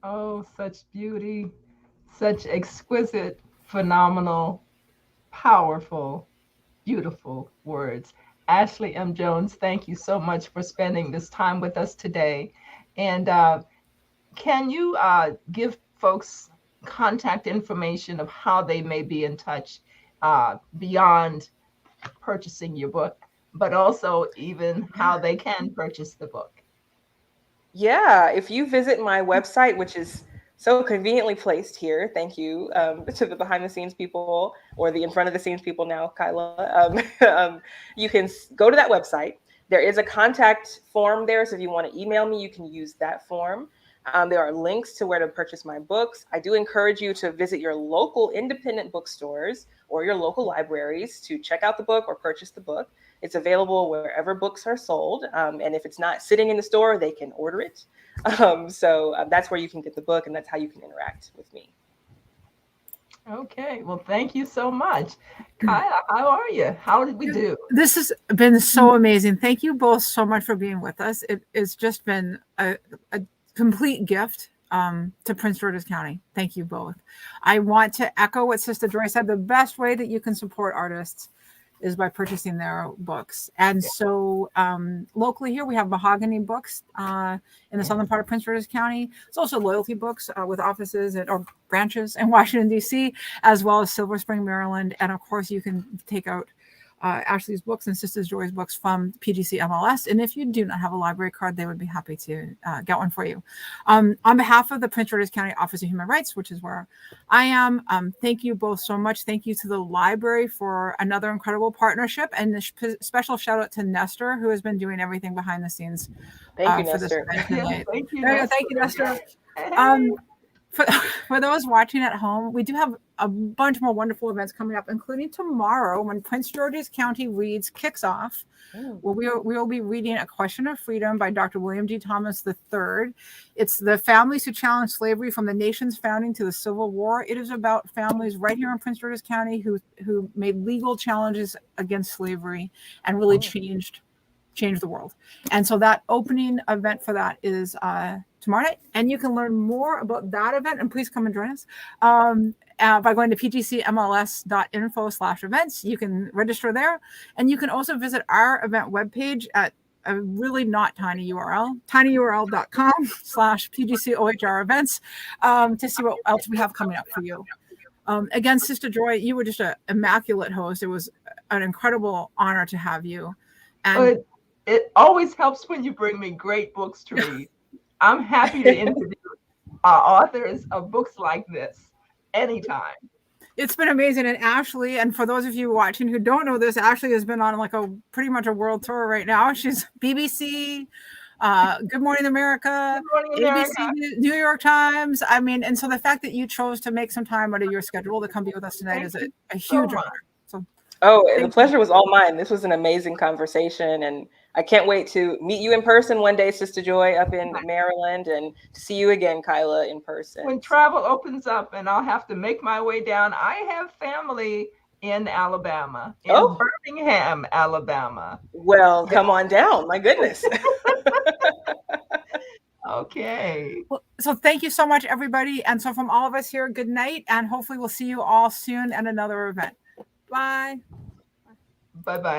Oh, such beauty, such exquisite, phenomenal, powerful, beautiful words. Ashley M. Jones, thank you so much for spending this time with us today. And can you give folks contact information of how they may be in touch beyond purchasing your book, but also even how they can purchase the book? Yeah, if you visit my website, which is so conveniently placed here, thank you to the behind the scenes people or the in front of the scenes people now, Kyla. You can go to that website. There is a contact form there. So if you want to email me, you can use that form. There are links to where to purchase my books. I do encourage you to visit your local independent bookstores or your local libraries to check out the book or purchase the book. It's available wherever books are sold. And if it's not sitting in the store, they can order it. So that's where you can get the book, and that's how you can interact with me. Okay, well, thank you so much. Kaya, how are you? How did we do? This has been so amazing. Thank you both so much for being with us. It's just been a complete gift to Prince George's County. Thank you both. I want to echo what Sister Joy said. The best way that you can support artists is by purchasing their books. And so locally here, we have Mahogany Books in the southern part of Prince George's County. It's also Loyalty Books with offices or branches in Washington, D.C., as well as Silver Spring, Maryland. And of course, you can take out Ashley's books and Sister Joy's books from PGC MLS. And if you do not have a library card, they would be happy to get one for you. On behalf of the Prince George's County Office of Human Rights, which is where I am, thank you both so much. Thank you to the library for another incredible partnership. And a special shout out to Nestor, who has been doing everything behind the scenes. Thank you, for Nestor. This event. Thank you, Thank you, Nestor. For those watching at home, we do have a bunch more wonderful events coming up, including tomorrow when Prince George's County Reads kicks off. Well, we will be reading A Question of Freedom by Dr. William D. Thomas III. It's the families who challenged slavery from the nation's founding to the Civil War. It is about families right here in Prince George's County who made legal challenges against slavery and really changed the world. And so that opening event for that is tomorrow night. And you can learn more about that event, and please come and join us by going to pgcmls.info/events. You can register there. And you can also visit our event webpage at a really not tiny URL, tinyurl.com/PGCOHR events to see what else we have coming up for you. Again, Sister Joy, you were just an immaculate host. It was an incredible honor to have you. And it always helps when you bring me great books to read. I'm happy to introduce authors of books like this anytime. It's been amazing. And Ashley, and for those of you watching who don't know this, Ashley has been on like pretty much a world tour right now. She's BBC, Good Morning America, ABC, New York Times. I mean, and so the fact that you chose to make some time out of your schedule to come be with us tonight is a huge honor. So, the pleasure was all mine. This was an amazing conversation, and I can't wait to meet you in person one day, Sister Joy, up in Maryland, and to see you again, Kyla, in person. When travel opens up and I'll have to make my way down, I have family in Alabama, in Birmingham, Alabama. Well, come on down. My goodness. Okay. Well, so thank you so much, everybody. And so from all of us here, good night, and hopefully we'll see you all soon at another event. Bye. Bye-bye.